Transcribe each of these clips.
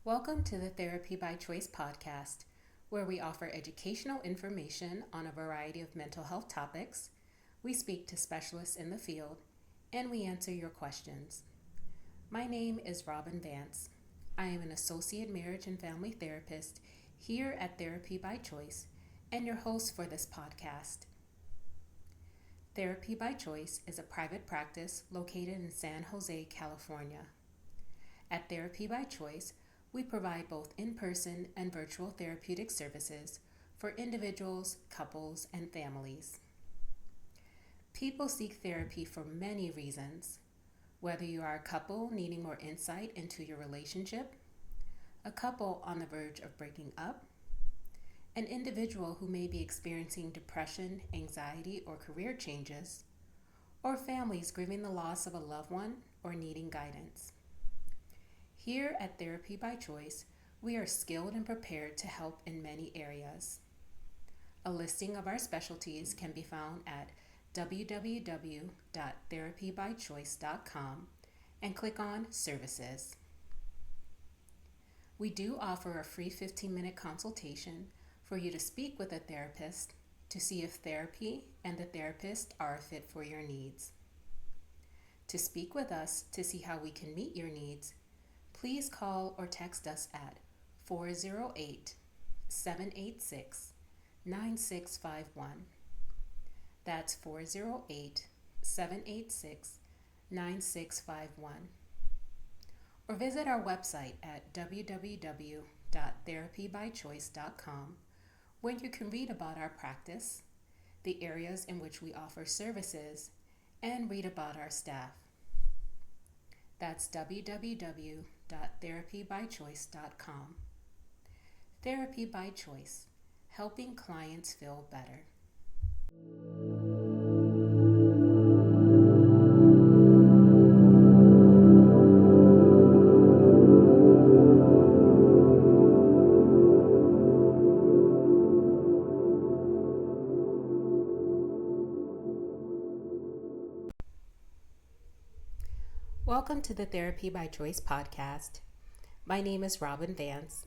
Welcome to the Therapy by Choice podcast, where we offer educational information on a variety of mental health topics. We speak to specialists in the field, and we answer your questions. My name is Robyne Vance. I am an associate marriage and family therapist here at Therapy by Choice and your host for this podcast. Therapy by Choice is a private practice located in San Jose, California. At Therapy by Choice, we provide both in-person and virtual therapeutic services for individuals, couples, and families. People seek therapy for many reasons, whether you are a couple needing more insight into your relationship, a couple on the verge of breaking up, an individual who may be experiencing depression, anxiety, or career changes, or families grieving the loss of a loved one or needing guidance. Here at Therapy by Choice, we are skilled and prepared to help in many areas. A listing of our specialties can be found at www.therapybychoice.com and click on Services. We do offer a free 15-minute consultation for you to speak with a therapist to see if therapy and the therapist are a fit for your needs. To speak with us to see how we can meet your needs, please call or text us at 408-786-9651. That's 408-786-9651. Or visit our website at www.therapybychoice.com, where you can read about our practice, the areas in which we offer services, and read about our staff. That's www.therapybychoice.com. Therapy by Choice, helping clients feel better. Welcome to the Therapy by Choice podcast. My name is Robyne Vance.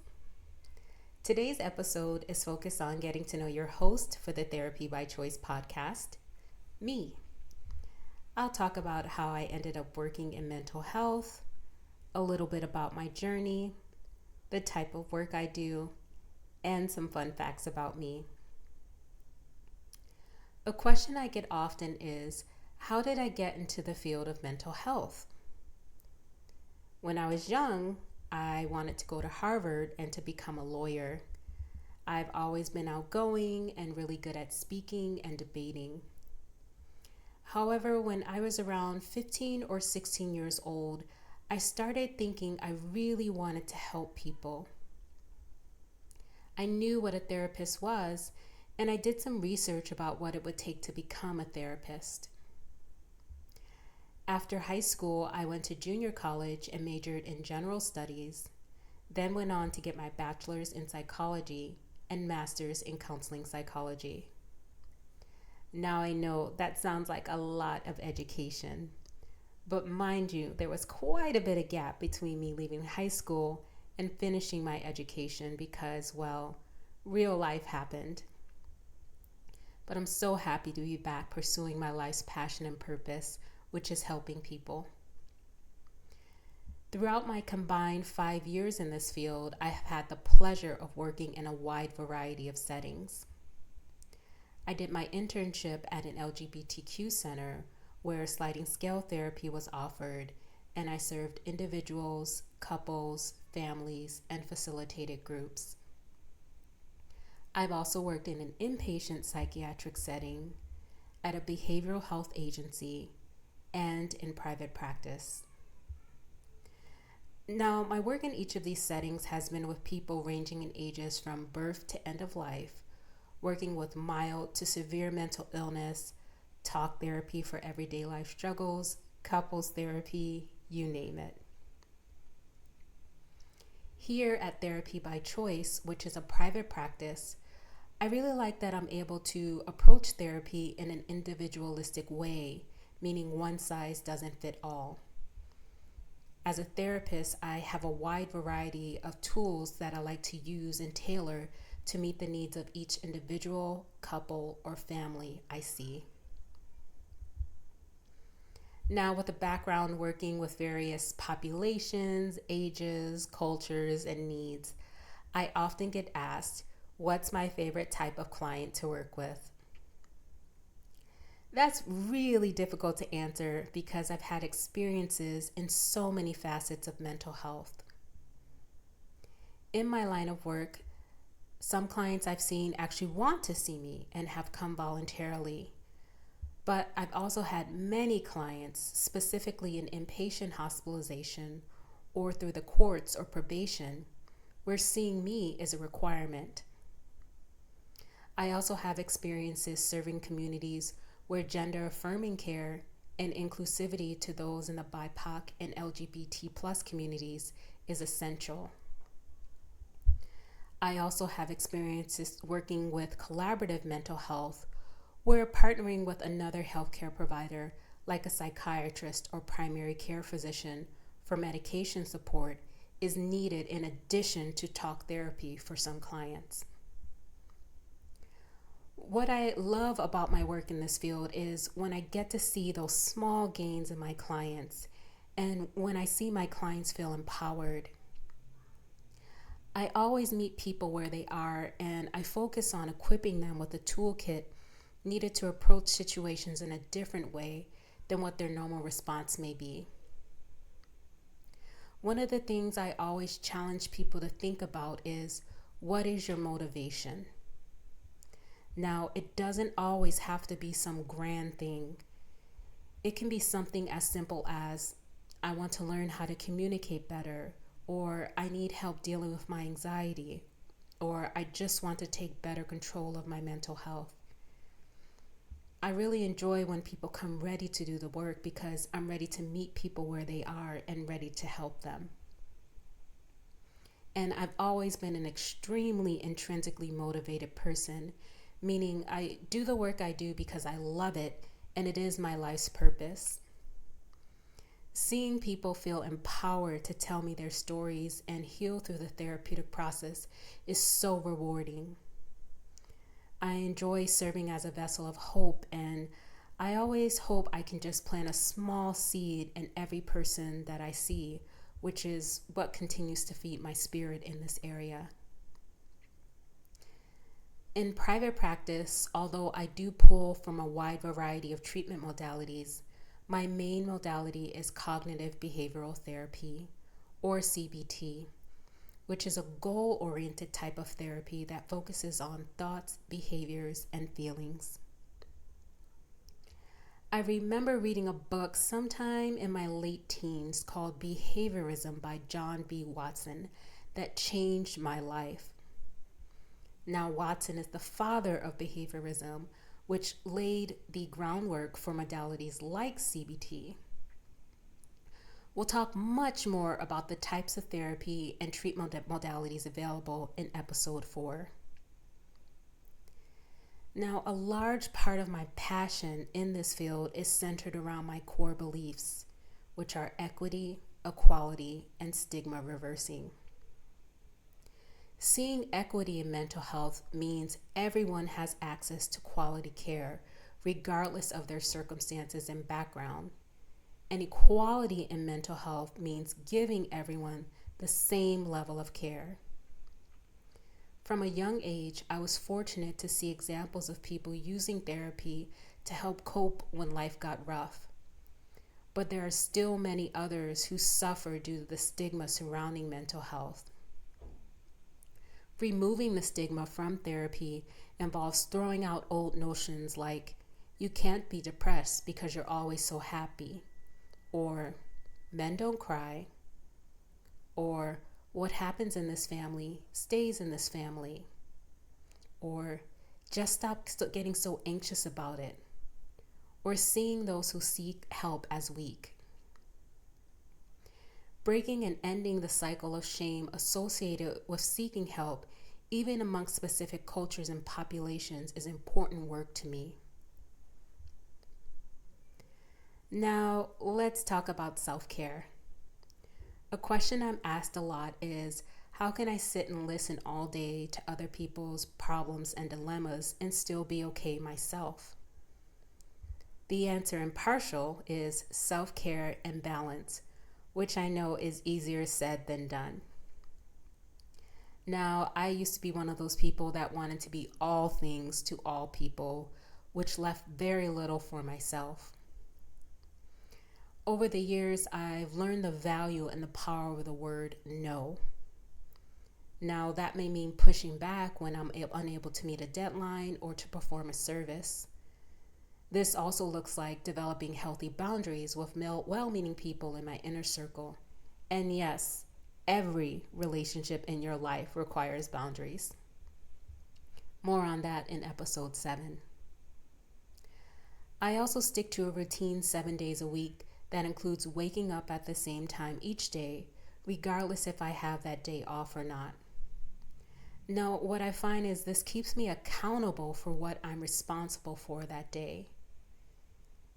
Today's episode is focused on getting to know your host for the Therapy by Choice podcast, me. I'll talk about how I ended up working in mental health, a little bit about my journey, the type of work I do, and some fun facts about me. A question I get often is, how did I get into the field of mental health? When I was young, I wanted to go to Harvard and to become a lawyer. I've always been outgoing and really good at speaking and debating. However, when I was around 15 or 16 years old, I started thinking I really wanted to help people. I knew what a therapist was, and I did some research about what it would take to become a therapist. After high school, I went to junior college and majored in general studies, then went on to get my bachelor's in psychology and master's in counseling psychology. Now I know that sounds like a lot of education, but mind you, there was quite a bit of gap between me leaving high school and finishing my education because, well, real life happened. But I'm so happy to be back pursuing my life's passion and purpose, which is helping people. Throughout my combined 5 years in this field, I have had the pleasure of working in a wide variety of settings. I did my internship at an LGBTQ center where sliding scale therapy was offered, and I served individuals, couples, families, and facilitated groups. I've also worked in an inpatient psychiatric setting, at a behavioral health agency, and in private practice. Now, my work in each of these settings has been with people ranging in ages from birth to end of life, working with mild to severe mental illness, talk therapy for everyday life struggles, couples therapy, you name it. Here at Therapy by Choice, which is a private practice, I really like that I'm able to approach therapy in an individualistic way, meaning one size doesn't fit all. As a therapist, I have a wide variety of tools that I like to use and tailor to meet the needs of each individual, couple, or family I see. Now, with a background working with various populations, ages, cultures, and needs, I often get asked, what's my favorite type of client to work with? That's really difficult to answer because I've had experiences in so many facets of mental health. In my line of work, some clients I've seen actually want to see me and have come voluntarily. But I've also had many clients, specifically in inpatient hospitalization or through the courts or probation, where seeing me is a requirement. I also have experiences serving communities where gender affirming care and inclusivity to those in the BIPOC and LGBT plus communities is essential. I also have experiences working with collaborative mental health, where partnering with another healthcare provider, like a psychiatrist or primary care physician, for medication support is needed in addition to talk therapy for some clients. What I love about my work in this field is when I get to see those small gains in my clients and when I see my clients feel empowered. I always meet people where they are, and I focus on equipping them with a toolkit needed to approach situations in a different way than what their normal response may be. One of the things I always challenge people to think about is, what is your motivation? Now, it doesn't always have to be some grand thing. It can be something as simple as, I want to learn how to communicate better, or I need help dealing with my anxiety, or I just want to take better control of my mental health. I really enjoy when people come ready to do the work because I'm ready to meet people where they are and ready to help them. And I've always been an extremely intrinsically motivated person, meaning I do the work I do because I love it and it is my life's purpose. Seeing people feel empowered to tell me their stories and heal through the therapeutic process is so rewarding. I enjoy serving as a vessel of hope, and I always hope I can just plant a small seed in every person that I see, which is what continues to feed my spirit in this area. In private practice, although I do pull from a wide variety of treatment modalities, my main modality is cognitive behavioral therapy, or CBT, which is a goal-oriented type of therapy that focuses on thoughts, behaviors, and feelings. I remember reading a book sometime in my late teens called Behaviorism by John B. Watson that changed my life. Now, Watson is the father of behaviorism, which laid the groundwork for modalities like CBT. We'll talk much more about the types of therapy and treatment modalities available in episode 4. Now, a large part of my passion in this field is centered around my core beliefs, which are equity, equality, and stigma reversing. Seeing equity in mental health means everyone has access to quality care, regardless of their circumstances and background. And equality in mental health means giving everyone the same level of care. From a young age, I was fortunate to see examples of people using therapy to help cope when life got rough. But there are still many others who suffer due to the stigma surrounding mental health. Removing the stigma from therapy involves throwing out old notions like, you can't be depressed because you're always so happy, or men don't cry, or what happens in this family stays in this family, or just stop getting so anxious about it, or seeing those who seek help as weak. Breaking and ending the cycle of shame associated with seeking help, even amongst specific cultures and populations, is important work to me. Now, let's talk about self-care. A question I'm asked a lot is, how can I sit and listen all day to other people's problems and dilemmas and still be okay myself? The answer in partial is self-care and balance, which I know is easier said than done. Now, I used to be one of those people that wanted to be all things to all people, which left very little for myself. Over the years, I've learned the value and the power of the word no. Now, that may mean pushing back when I'm unable to meet a deadline or to perform a service. This also looks like developing healthy boundaries with well-meaning people in my inner circle. And yes, every relationship in your life requires boundaries. More on that in episode 7. I also stick to a routine 7 days a week that includes waking up at the same time each day, regardless if I have that day off or not. Now, what I find is this keeps me accountable for what I'm responsible for that day.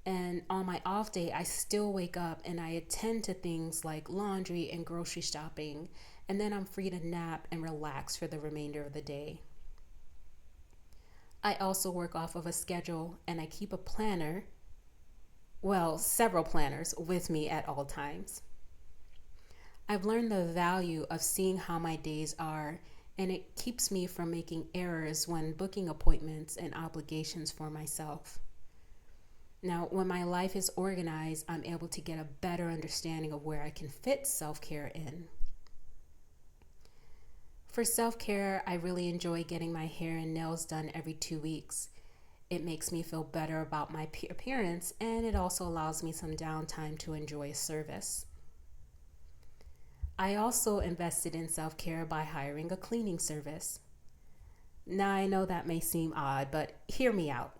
And on my off day, I still wake up and I attend to things like laundry and grocery shopping, and then I'm free to nap and relax for the remainder of the day. I also work off of a schedule and I keep a planner, several planners with me at all times. I've learned the value of seeing how my days are, and it keeps me from making errors when booking appointments and obligations for myself. Now, when my life is organized, I'm able to get a better understanding of where I can fit self-care in. For self-care, I really enjoy getting my hair and nails done every 2 weeks. It makes me feel better about my appearance, and it also allows me some downtime to enjoy a service. I also invested in self-care by hiring a cleaning service. Now, I know that may seem odd, but hear me out.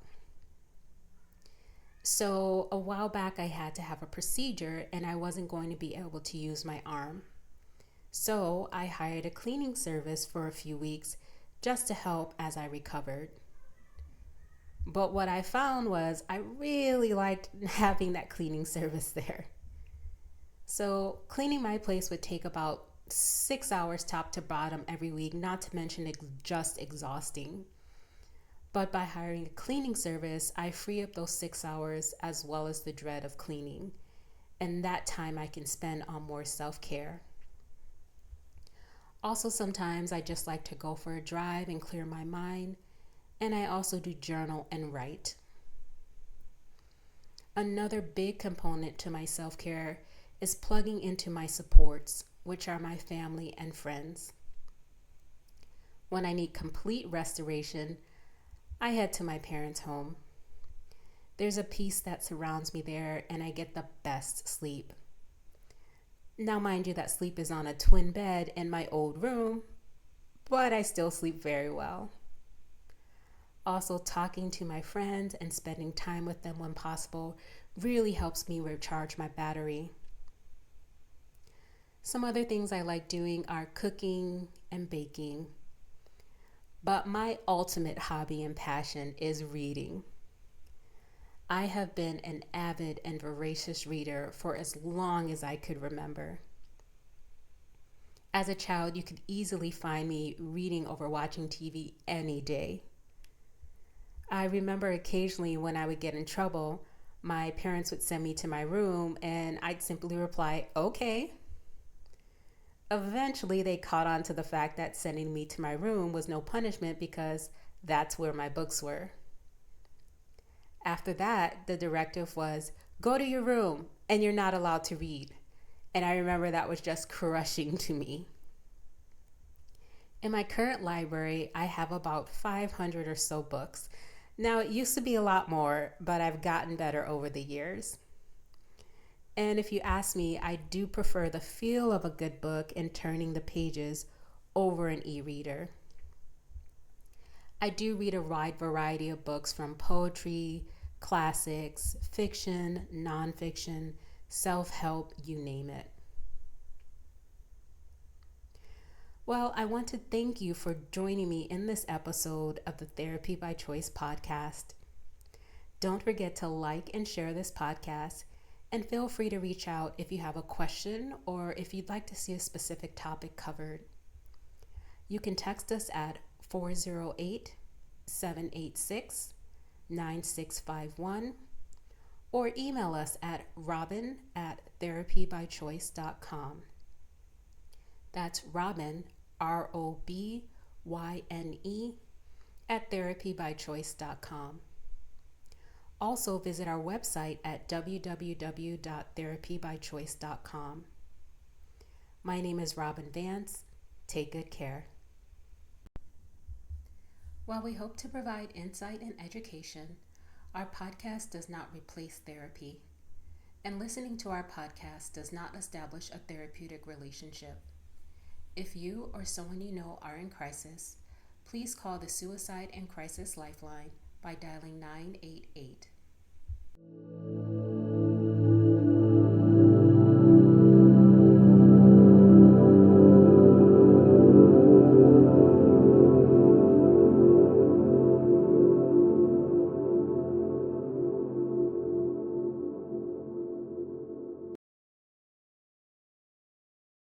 So a while back, I had to have a procedure and I wasn't going to be able to use my arm. So I hired a cleaning service for a few weeks just to help as I recovered. But what I found was I really liked having that cleaning service there. So cleaning my place would take about 6 hours top to bottom every week, not to mention just exhausting. But by hiring a cleaning service, I free up those 6 hours as well as the dread of cleaning. And that time I can spend on more self-care. Also, sometimes I just like to go for a drive and clear my mind. And I also do journal and write. Another big component to my self-care is plugging into my supports, which are my family and friends. When I need complete restoration, I head to my parents' home. There's a peace that surrounds me there, and I get the best sleep. Now, mind you, that sleep is on a twin bed in my old room, but I still sleep very well. Also, talking to my friends and spending time with them when possible really helps me recharge my battery. Some other things I like doing are cooking and baking. But my ultimate hobby and passion is reading. I have been an avid and voracious reader for as long as I could remember. As a child, you could easily find me reading over watching TV any day. I remember occasionally when I would get in trouble, my parents would send me to my room and I'd simply reply, okay. Eventually, they caught on to the fact that sending me to my room was no punishment because that's where my books were. After that, the directive was, go to your room and you're not allowed to read. And I remember that was just crushing to me. In my current library, I have about 500 or so books. Now, it used to be a lot more, but I've gotten better over the years. And if you ask me, I do prefer the feel of a good book and turning the pages over an e-reader. I do read a wide variety of books from poetry, classics, fiction, nonfiction, self-help, you name it. Well, I want to thank you for joining me in this episode of the Therapy by Choice podcast. Don't forget to like and share this podcast. And feel free to reach out if you have a question or if you'd like to see a specific topic covered. You can text us at 408-786-9651 or email us at robyn@therapybychoice.com. That's Robyne, ROBYNE, at therapybychoice.com. Also visit our website at www.therapybychoice.com. My name is Robyne Vance. Take good care. While we hope to provide insight and education, our podcast does not replace therapy, and listening to our podcast does not establish a therapeutic relationship. If you or someone you know are in crisis, please call the Suicide and Crisis Lifeline by dialing 988.